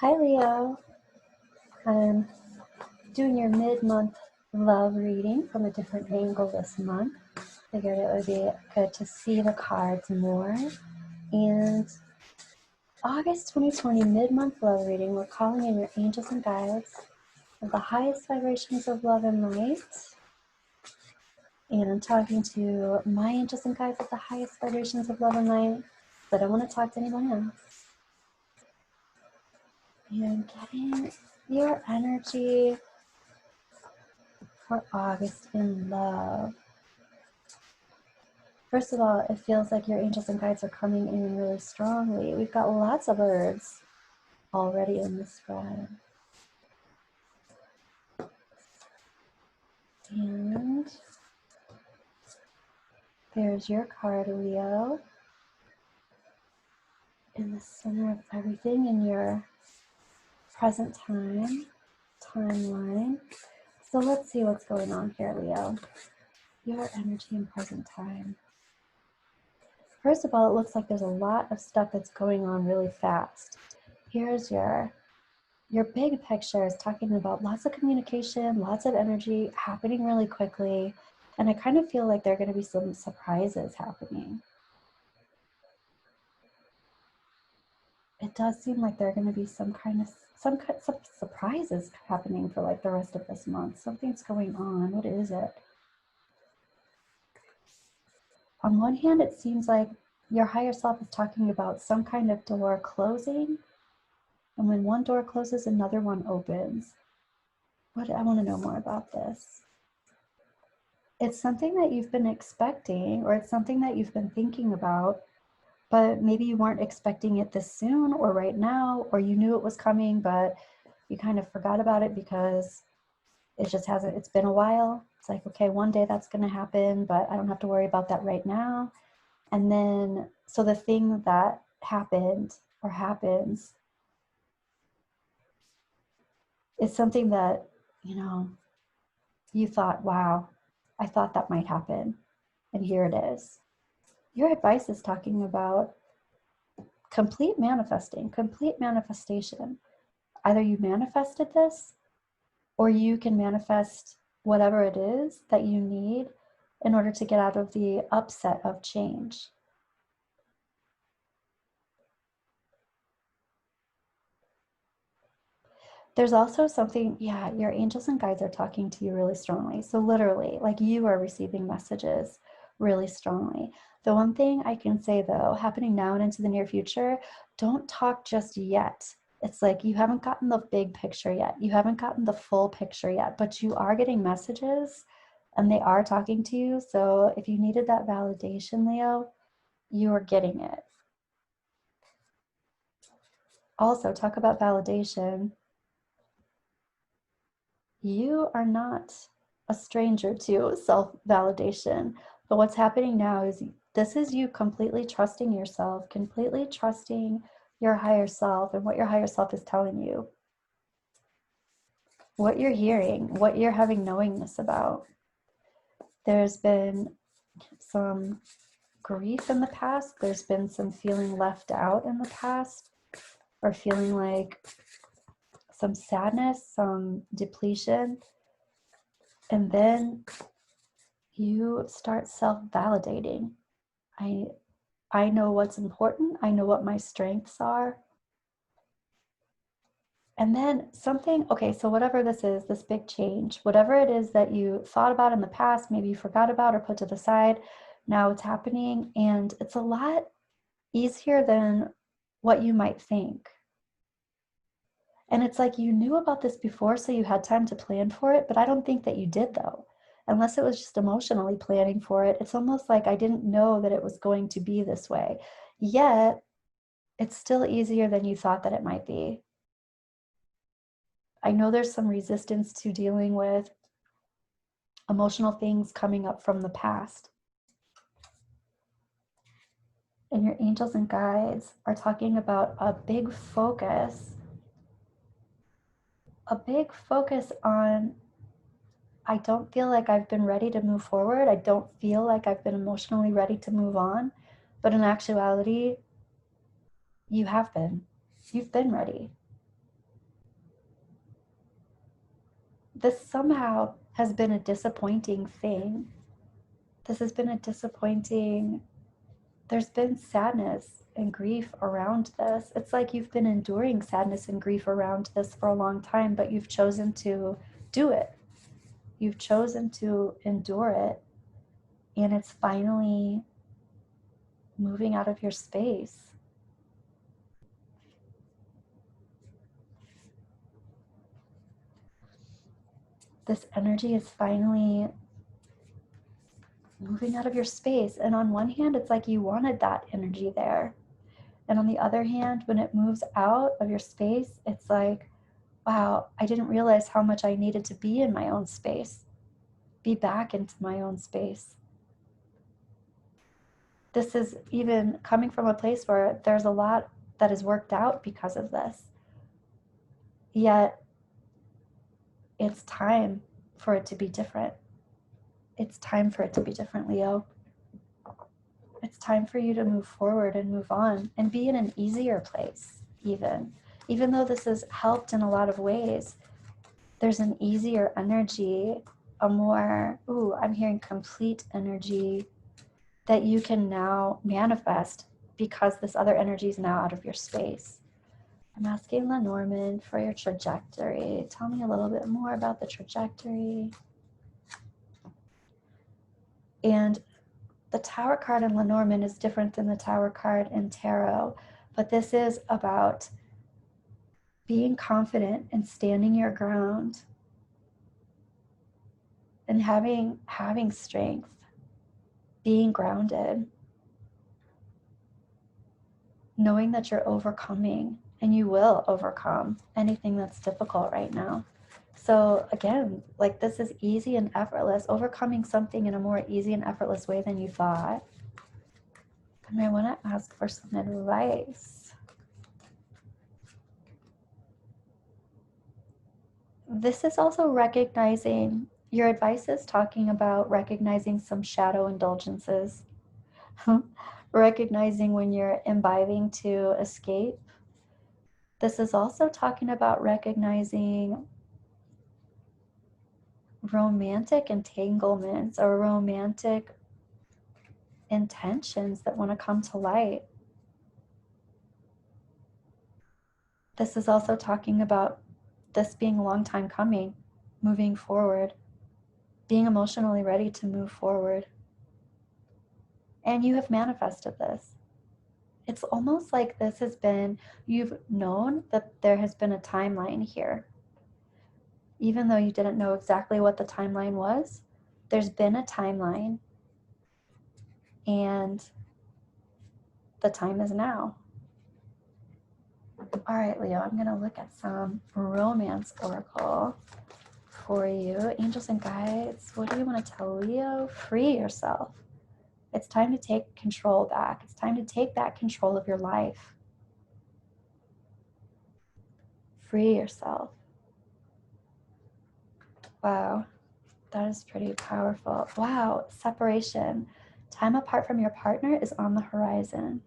Hi Leo, I'm doing your mid-month love reading from a different angle this month. Figured it would be good to see the cards more. And August 2020 mid-month love reading, we're calling in your angels and guides of the highest vibrations of love and light. And I'm talking to my angels and guides of the highest vibrations of love and light, but I don't want to talk to anyone else. And getting your energy for August in love. First of all, it feels like your angels and guides are coming in really strongly. We've got lots of birds already in the spread. And there's your card, Leo, in the center of everything in your present timeline. So let's see what's going on here, Leo. Your energy in present time. First of all, it looks like there's a lot of stuff that's going on really fast. Here's your big picture is talking about lots of communication, lots of energy happening really quickly. And I kind of feel like there are going to be some surprises happening. It does seem like there are going to be some surprises happening for like the rest of this month. Something's going on. What is it? On one hand, it seems like your higher self is talking about some kind of door closing. And when one door closes, another one opens. I want to know more about this. It's something that you've been expecting, or it's something that you've been thinking about, but maybe you weren't expecting it this soon or right now, or you knew it was coming, but you kind of forgot about it because it's been a while. It's like, okay, one day that's going to happen, but I don't have to worry about that right now. And then, so the thing that happened or happens is something that, you thought, wow, I thought that might happen. And here it is. Your advice is talking about complete manifestation. Either you manifested this, or you can manifest whatever it is that you need in order to get out of the upset of change. There's also something, your angels and guides are talking to you really strongly. So literally, like you are receiving messages really strongly. The one thing I can say though, happening now and into the near future, don't talk just yet. It's like you haven't gotten the big picture yet. You haven't gotten the full picture yet, but you are getting messages and they are talking to you. So if you needed that validation, Leo, you are getting it. Also, talk about validation. You are not a stranger to self-validation, but what's happening now is this is you completely trusting yourself, completely trusting your higher self and what your higher self is telling you, what you're hearing, what you're having knowingness about. There's been some grief in the past. There's been some feeling left out in the past, or feeling like some sadness, some depletion. And then you start self-validating. I know what's important. I know what my strengths are. And then something, okay, so whatever this is, this big change, whatever it is that you thought about in the past, maybe you forgot about or put to the side, now it's happening, and it's a lot easier than what you might think. And it's like you knew about this before, so you had time to plan for it, but I don't think that you did though. Unless it was just emotionally planning for it. It's almost like I didn't know that it was going to be this way. Yet, it's still easier than you thought that it might be. I know there's some resistance to dealing with emotional things coming up from the past. And your angels and guides are talking about a big focus on, I don't feel like I've been ready to move forward. I don't feel like I've been emotionally ready to move on. But in actuality, you have been. You've been ready. this somehow has been a disappointing thing. This has been a disappointing, there's been sadness and grief around this. It's like you've been enduring sadness and grief around this for a long time, but you've chosen to do it. You've chosen to endure it, and it's finally moving out of your space. This energy is finally moving out of your space. And on one hand, it's like you wanted that energy there. And on the other hand, when it moves out of your space, it's like, wow, I didn't realize how much I needed to be in my own space, be back into my own space. This is even coming from a place where there's a lot that is worked out because of this. Yet, it's time for it to be different. It's time for it to be different, Leo. It's time for you to move forward and move on and be in an easier place, even though this has helped in a lot of ways. There's an easier energy, a more, I'm hearing complete energy that you can now manifest because this other energy is now out of your space. I'm asking Lenormand for your trajectory. Tell me a little bit more about the trajectory. And the Tower card in Lenormand is different than the Tower card in Tarot, but this is about being confident and standing your ground and having strength, being grounded, knowing that you're overcoming, and you will overcome anything that's difficult right now. So again, like, this is easy and effortless, overcoming something in a more easy and effortless way than you thought. And I want to ask for some advice. This is also recognizing, your advice is talking about recognizing some shadow indulgences, recognizing when you're imbibing to escape. This is also talking about recognizing romantic entanglements or romantic intentions that want to come to light. This is also talking about this being a long time coming, moving forward, being emotionally ready to move forward. And you have manifested this. It's almost like this has been, you've known that there has been a timeline here. Even though you didn't know exactly what the timeline was, there's been a timeline, and the time is now. All right, Leo, I'm going to look at some romance oracle for you. Angels and guides, what do you want to tell Leo? Free yourself. It's time to take control back. It's time to take back control of your life. Free yourself. Wow, that is pretty powerful. Wow, separation. Time apart from your partner is on the horizon.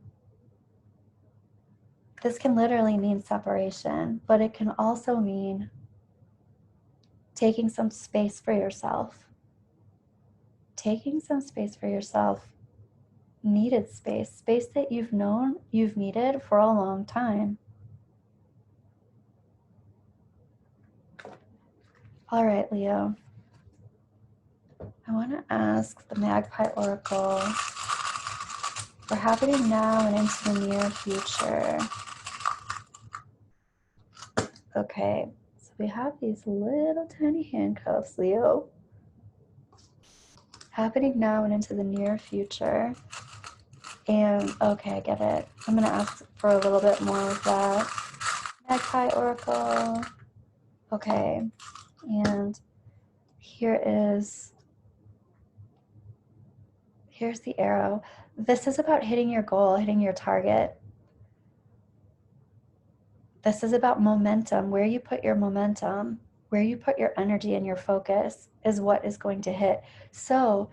This can literally mean separation, but it can also mean taking some space for yourself. Taking some space for yourself, needed space that you've known you've needed for a long time. All right, Leo. I want to ask the Magpie Oracle for happening now and into the near future. Okay, so we have these little tiny handcuffs, Leo. Happening now and into the near future. And okay, I get it. I'm going to ask for a little bit more of that. Magpie Oracle. Okay, and here's the arrow. This is about hitting your goal, hitting your target. This is about momentum. Where you put your momentum, where you put your energy and your focus is what is going to hit. So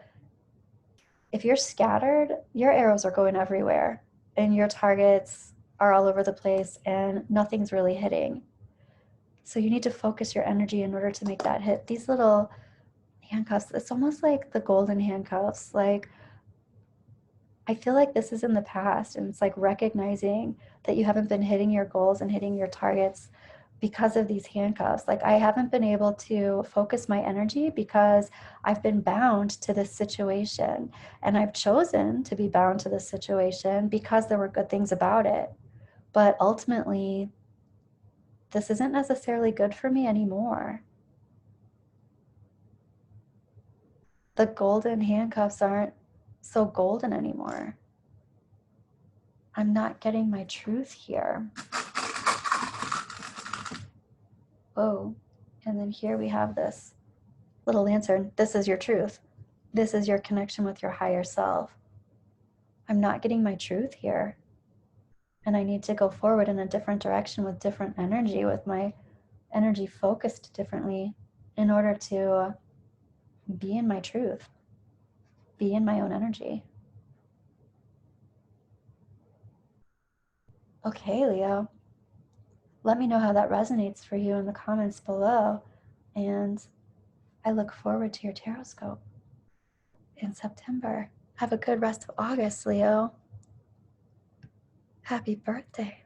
if you're scattered, your arrows are going everywhere and your targets are all over the place and nothing's really hitting. So you need to focus your energy in order to make that hit. These little handcuffs, it's almost like the golden handcuffs. Like, I feel like this is in the past, and it's like recognizing that you haven't been hitting your goals and hitting your targets because of these handcuffs. Like, I haven't been able to focus my energy because I've been bound to this situation, and I've chosen to be bound to this situation because there were good things about it. But ultimately, this isn't necessarily good for me anymore. The golden handcuffs aren't so golden anymore. I'm not getting my truth here. Oh, and then here we have this little lantern. This is your truth. This is your connection with your higher self. I'm not getting my truth here. And I need to go forward in a different direction with different energy, with my energy focused differently in order to be in my truth, be in my own energy. Okay, Leo. Let me know how that resonates for you in the comments below. And I look forward to your Tarotscope in September. Have a good rest of August, Leo. Happy birthday.